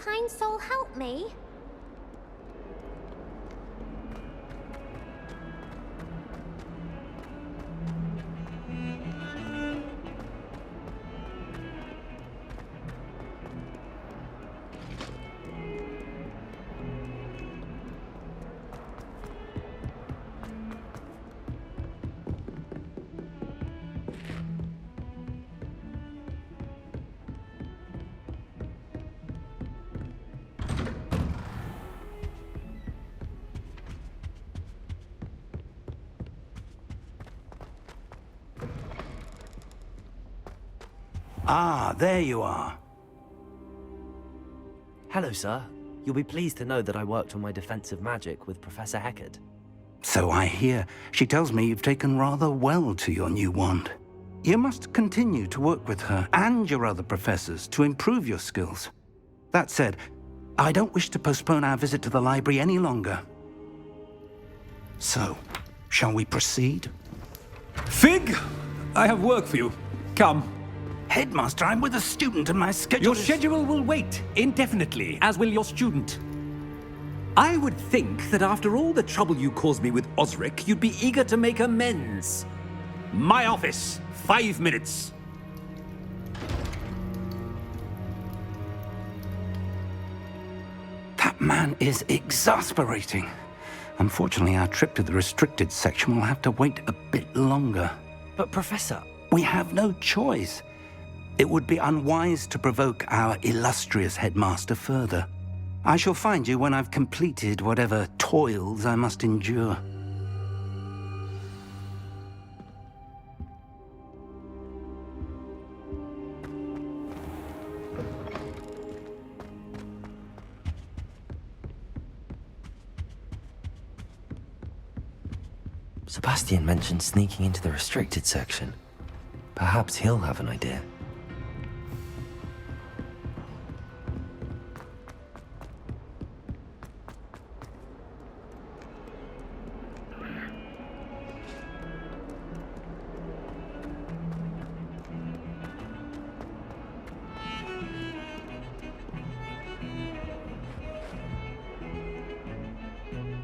kind soul help me? Ah, there you are. Hello, sir. You'll be pleased to know that I worked on my defensive magic with Professor Heckard. So I hear. She tells me you've taken rather well to your new wand. You must continue to work with her and your other professors to improve your skills. That said, I don't wish to postpone our visit to the library any longer. So, shall we proceed? Fig! I have work for you. Come. Headmaster, I'm with a student and my schedule Your is... schedule will wait indefinitely, as will your student. I would think that after all the trouble you caused me with Osric, you'd be eager to make amends. My office, 5 minutes. That man is exasperating. Unfortunately, our trip to the restricted section will have to wait a bit longer. But Professor... We have no choice. It would be unwise to provoke our illustrious headmaster further. I shall find you when I've completed whatever toils I must endure. Sebastian mentioned sneaking into the restricted section. Perhaps he'll have an idea.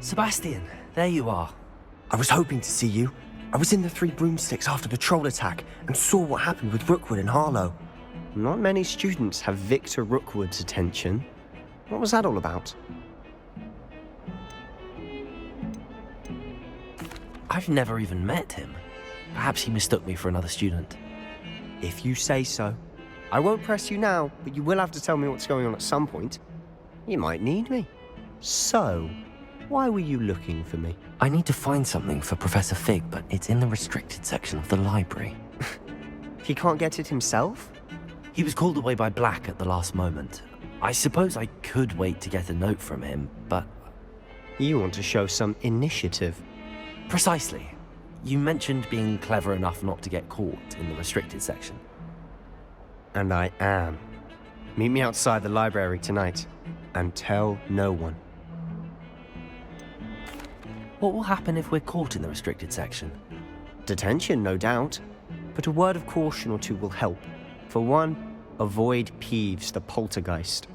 Sebastian, there you are. I was hoping to see you. I was in the Three Broomsticks after the troll attack and saw what happened with Rookwood and Harlow. Not many students have Victor Rookwood's attention. What was that all about? I've never even met him. Perhaps he mistook me for another student. If you say so. I won't press you now, but you will have to tell me what's going on at some point. You might need me. So, why were you looking for me? I need to find something for Professor Fig, but it's in the restricted section of the library. He can't get it himself? He was called away by Black at the last moment. I suppose I could wait to get a note from him, but... You want to show some initiative. Precisely. You mentioned being clever enough not to get caught in the restricted section. And I am. Meet me outside the library tonight, and tell no one. What will happen if we're caught in the restricted section? Detention, no doubt. But a word of caution or two will help. For one, avoid Peeves, the poltergeist.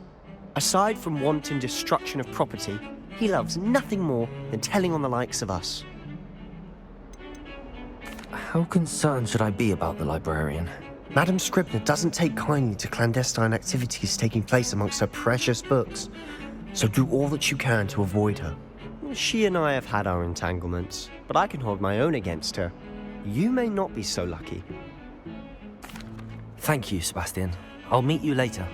Aside from wanton destruction of property, he loves nothing more than telling on the likes of us. How concerned should I be about the librarian? Madam Scribner doesn't take kindly to clandestine activities taking place amongst her precious books, so do all that you can to avoid her. She and I have had our entanglements, but I can hold my own against her. You may not be so lucky. Thank you, Sebastian. I'll meet you later.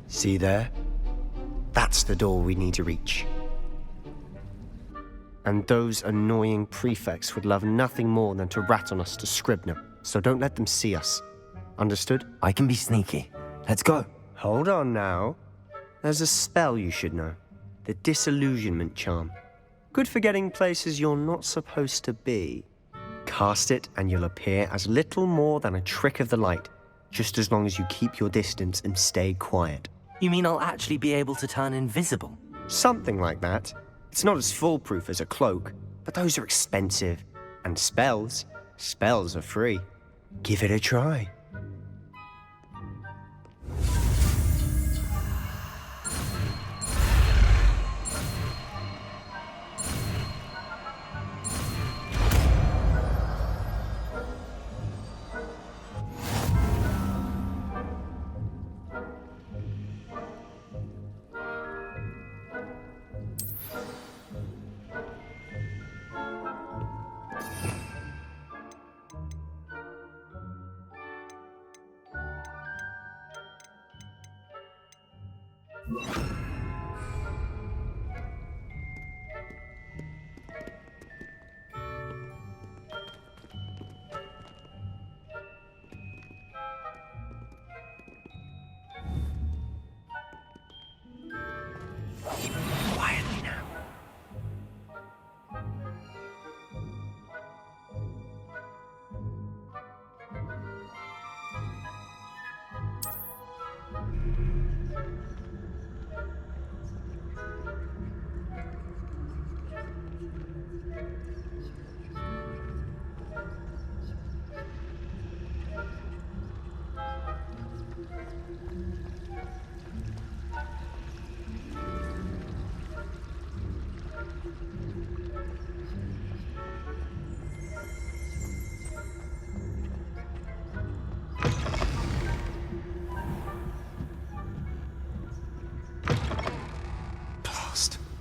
See there? That's the door we need to reach. And those annoying prefects would love nothing more than to rat on us to Scribner, so don't let them see us. Understood? I can be sneaky. Let's go. Hold on now. There's a spell you should know. The disillusionment charm. Good for getting places you're not supposed to be. Cast it and you'll appear as little more than a trick of the light. just as long as you keep your distance and stay quiet. You mean I'll actually be able to turn invisible? Something like that. It's not as foolproof as a cloak, but those are expensive. And spells are free. Give it a try. Quietly now.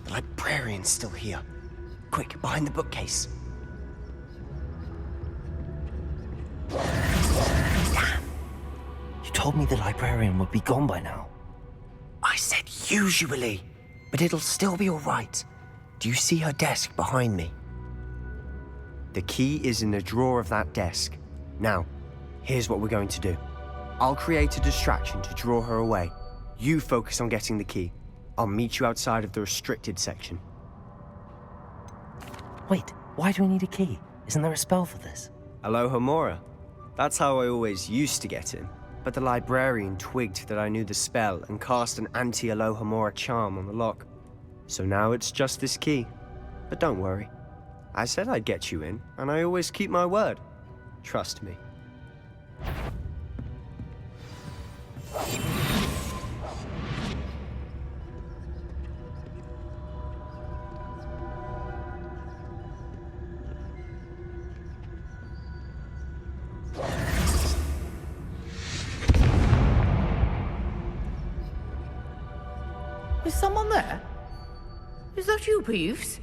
The librarian's still here. Quick, behind the bookcase. Damn! You told me the librarian would be gone by now. I said usually, but it'll still be all right. Do you see her desk behind me? The key is in the drawer of that desk. Now, here's what we're going to do. I'll create a distraction to draw her away. You focus on getting the key. I'll meet you outside of the restricted section. Wait, why do we need a key? Isn't there a spell for this? Alohomora. That's how I always used to get in. But the librarian twigged that I knew the spell and cast an anti-Alohomora charm on the lock. So now it's just this key. But don't worry. I said I'd get you in, and I always keep my word. Trust me. Is someone there? Is that you, Peeves?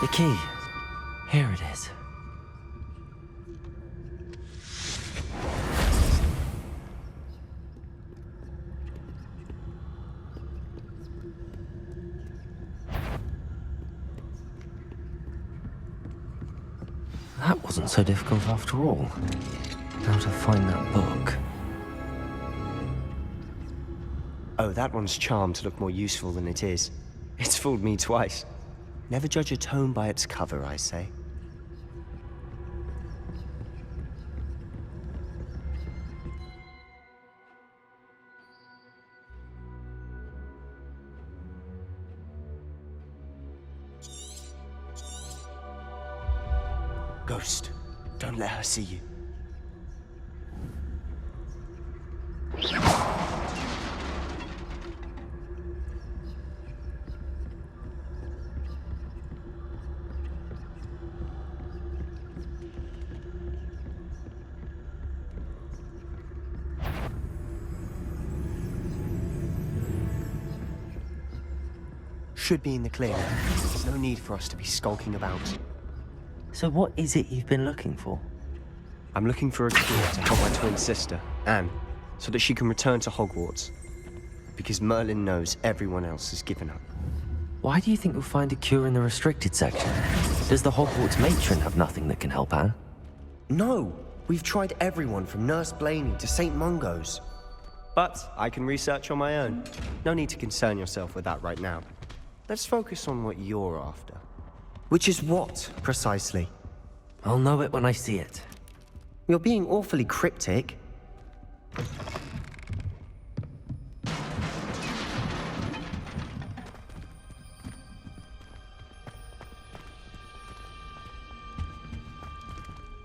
The key. Here it is. That wasn't so difficult after all. Now to find that book. Oh, that one's charmed to look more useful than it is. It's fooled me twice. Never judge a tome by its cover, I say. Ghost, don't let her see you. Should be in the clear. There's no need for us to be skulking about. So what is it you've been looking for? I'm looking for a cure to help my twin sister, Anne, so that she can return to Hogwarts. Because Merlin knows everyone else has given up. Why do you think you'll find a cure in the restricted section? Does the Hogwarts matron have nothing that can help Anne? No! We've tried everyone from Nurse Blaney to St. Mungo's. But I can research on my own. No need to concern yourself with that right now. Let's focus on what you're after. Which is what, precisely? I'll know it when I see it. You're being awfully cryptic.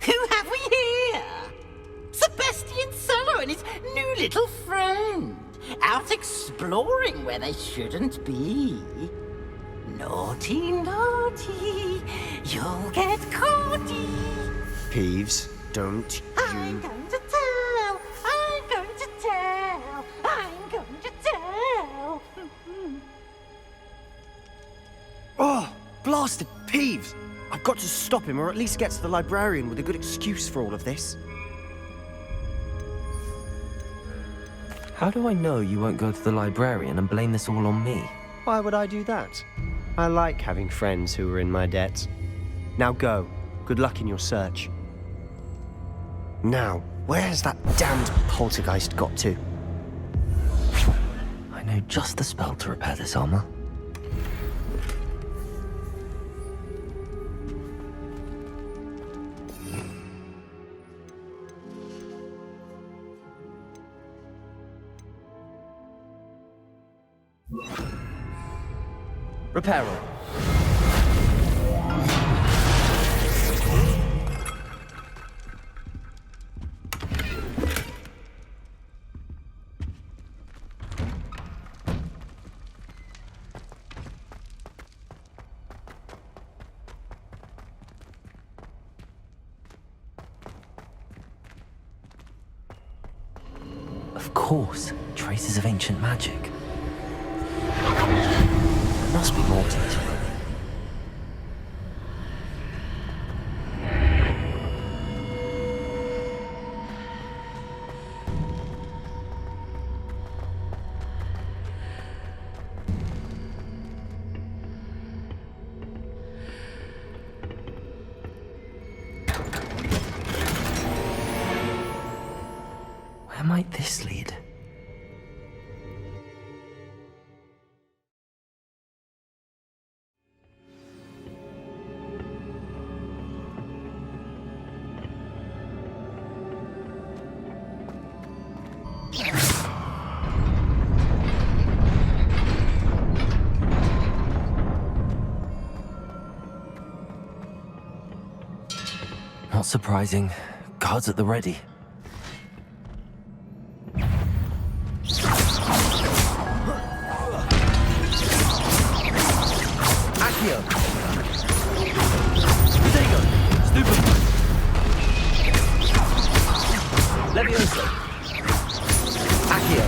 Who have we here? Sebastian Solo and his new little friend. Out exploring where they shouldn't be. Naughty, naughty, you'll get caughty. Peeves, don't I'm you... going to tell, I'm going to tell, I'm going to tell. Oh, blasted Peeves! I've got to stop him, or at least get to the librarian with a good excuse for all of this. How do I know you won't go to the librarian and blame this all on me? Why would I do that? I like having friends who are in my debt. Now go. Good luck in your search. Now, where has that damned poltergeist got to? I know just the spell to repair this armor. Repairer. Of course, traces of ancient magic. There must be more to this room. Where might this lead? Not surprising. Guards at the ready. Accio! Stego! Stupid! Levioso! Accio!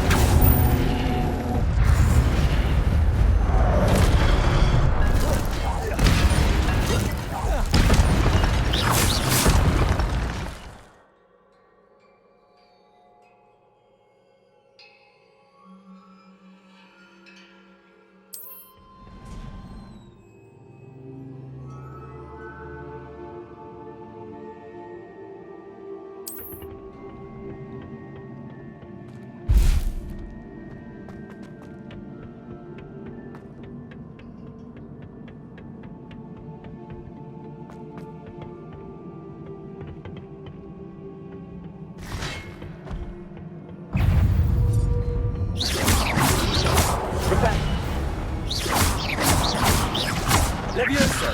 Levioso!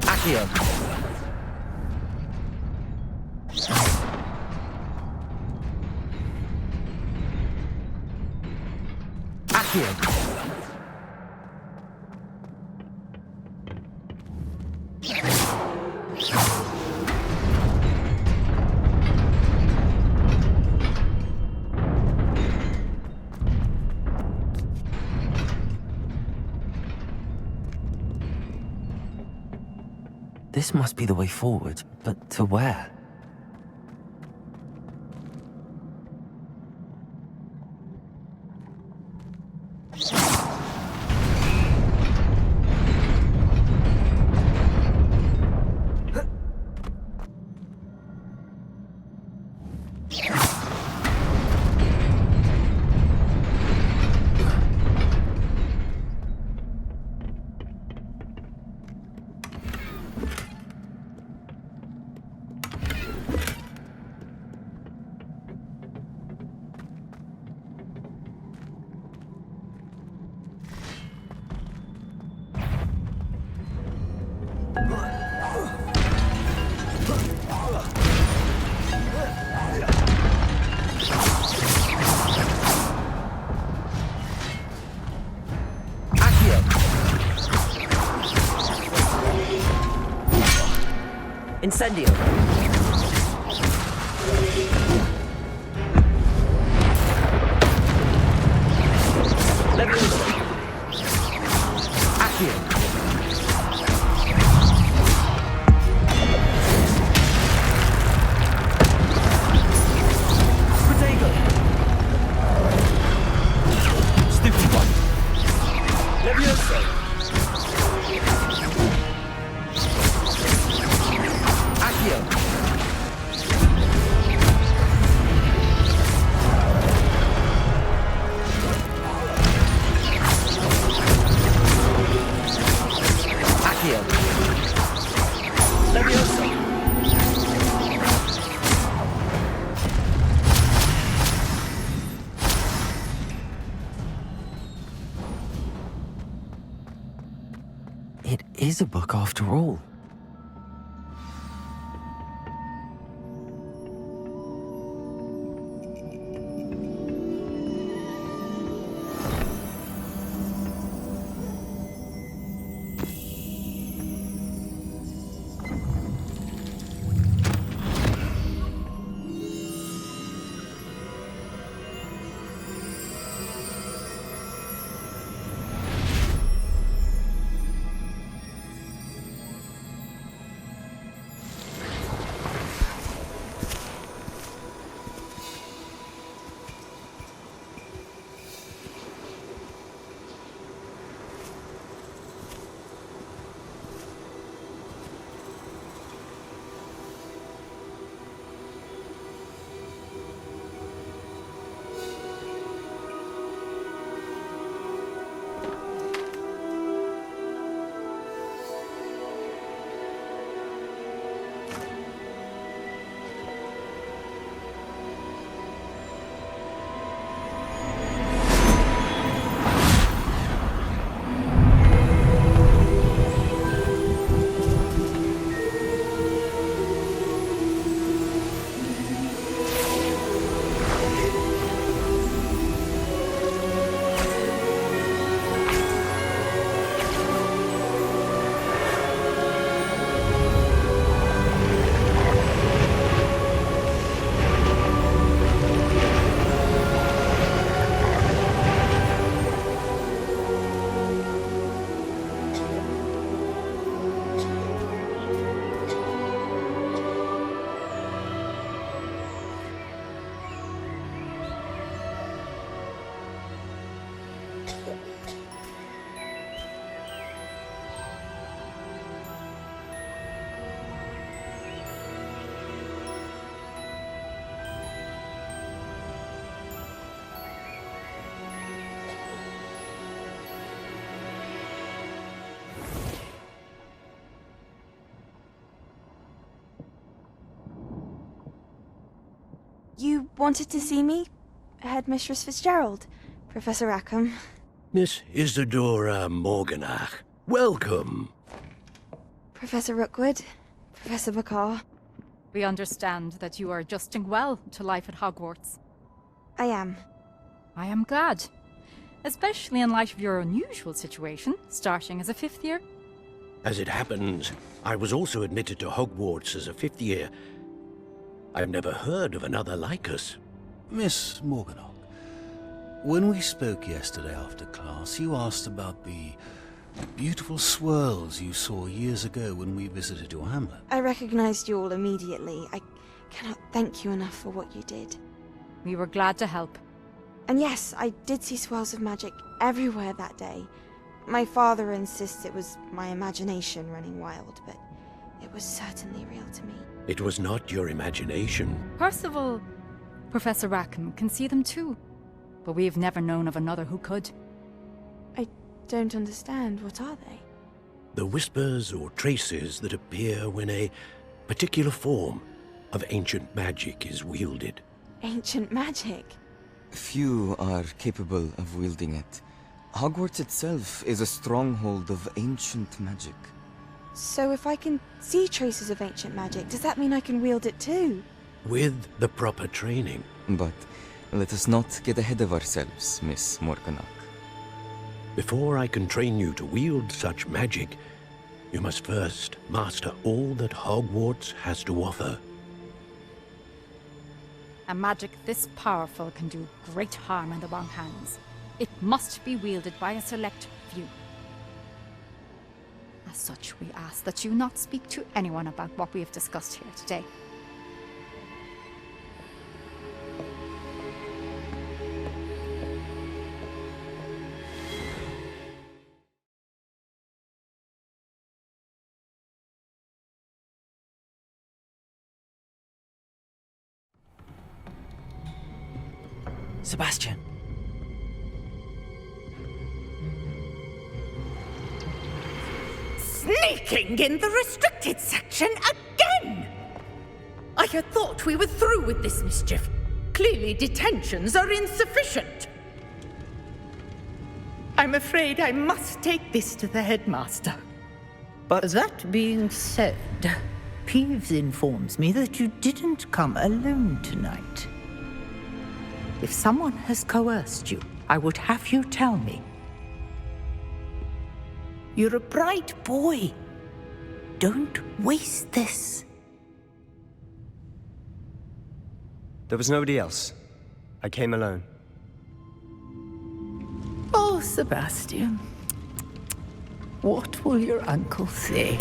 Accio! Accio! This must be the way forward, but to where? Incendio. Leviosa. Accio. Protego. Stupefy. Leviosa. Accio. Accio. Leviosa. It is a book after all. You wanted to see me? Headmistress Fitzgerald? Professor Rackham? Miss Isadora Morganach, welcome. Professor Rookwood? Professor Bakar? We understand that you are adjusting well to life at Hogwarts. I am. I am glad. Especially in light of your unusual situation, starting as a 5th year. As it happens, I was also admitted to Hogwarts as a 5th year. I've never heard of another like us. Miss Morganach, when we spoke yesterday after class, you asked about the beautiful swirls you saw years ago when we visited your hamlet. I recognized you all immediately. I cannot thank you enough for what you did. We were glad to help. And yes, I did see swirls of magic everywhere that day. My father insists it was my imagination running wild, but it was certainly real to me. It was not your imagination. Percival, Professor Rackham can see them too. But we've never known of another who could. I don't understand. What are they? The whispers or traces that appear when a particular form of ancient magic is wielded. Ancient magic? Few are capable of wielding it. Hogwarts itself is a stronghold of ancient magic. So if I can see traces of ancient magic, does that mean I can wield it too? With the proper training. But let us not get ahead of ourselves, Miss Morganach. Before I can train you to wield such magic, you must first master all that Hogwarts has to offer. A magic this powerful can do great harm in the wrong hands. It must be wielded by a select few. As such, we ask that you not speak to anyone about what we have discussed here today. Sebastian. Sneaking in the restricted section again! I had thought we were through with this mischief. Clearly detentions are insufficient. I'm afraid I must take this to the headmaster. But That being said, Peeves informs me that you didn't come alone tonight. If someone has coerced you, I would have you tell me. You're a bright boy. Don't waste this. there was nobody else. I came alone. Oh, Sebastian. What will your uncle say?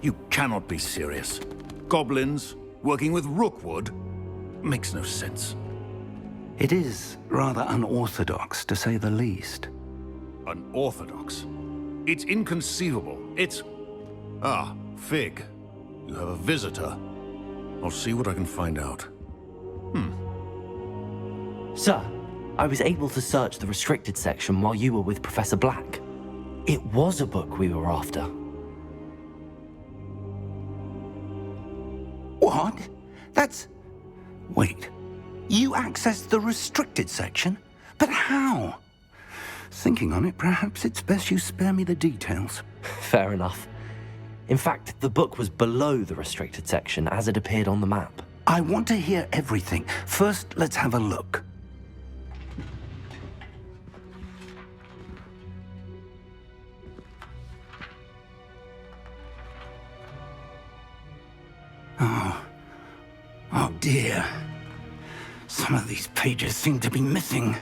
You cannot be serious. Goblins working with Rookwood makes no sense. It is rather unorthodox, to say the least. Unorthodox? It's inconceivable. It's... Ah, Fig. You have a visitor. I'll see what I can find out. Sir, I was able to search the restricted section while you were with Professor Black. It was a book we were after. What? That's... Wait. You accessed the restricted section? But how? Thinking on it, perhaps it's best you spare me the details. Fair enough. In fact, the book was below the restricted section as it appeared on the map. I want to hear everything. First, let's have a look. Oh dear. Some of these pages seem to be missing.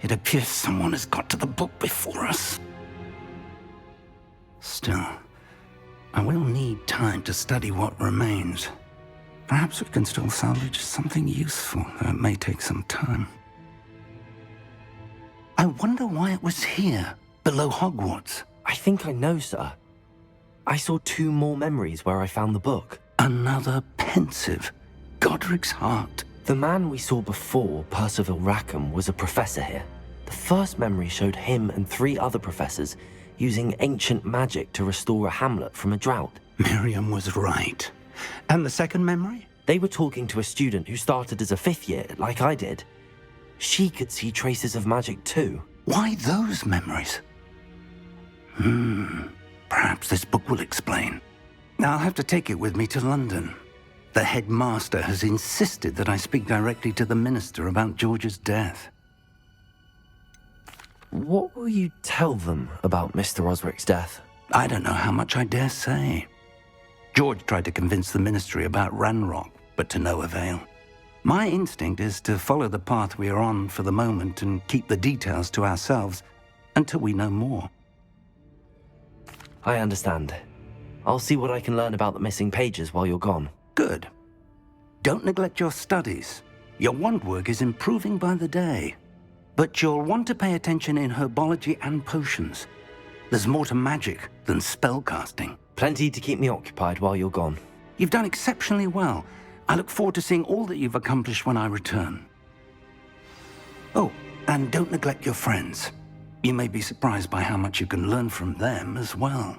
It appears someone has got to the book before us. Still, I will need time to study what remains. Perhaps we can still salvage something useful, though it may take some time. I wonder why it was here, below Hogwarts. I think I know, sir. I saw 2 more memories where I found the book. Another pensive. Godric's heart. The man we saw before, Percival Rackham, was a professor here. The first memory showed him and 3 other professors using ancient magic to restore a hamlet from a drought. Miriam was right. And the second memory? They were talking to a student who started as a 5th year, like I did. She could see traces of magic too. Why those memories? Perhaps this book will explain. I'll have to take it with me to London. The headmaster has insisted that I speak directly to the minister about George's death. What will you tell them about Mr. Osric's death? I don't know how much I dare say. George tried to convince the ministry about Ranrock, but to no avail. My instinct is to follow the path we are on for the moment and keep the details to ourselves until we know more. I understand. I'll see what I can learn about the missing pages while you're gone. Good. Don't neglect your studies. Your wand work is improving by the day. But you'll want to pay attention in herbology and potions. There's more to magic than spellcasting. Plenty to keep me occupied while you're gone. You've done exceptionally well. I look forward to seeing all that you've accomplished when I return. Oh, and don't neglect your friends. You may be surprised by how much you can learn from them as well.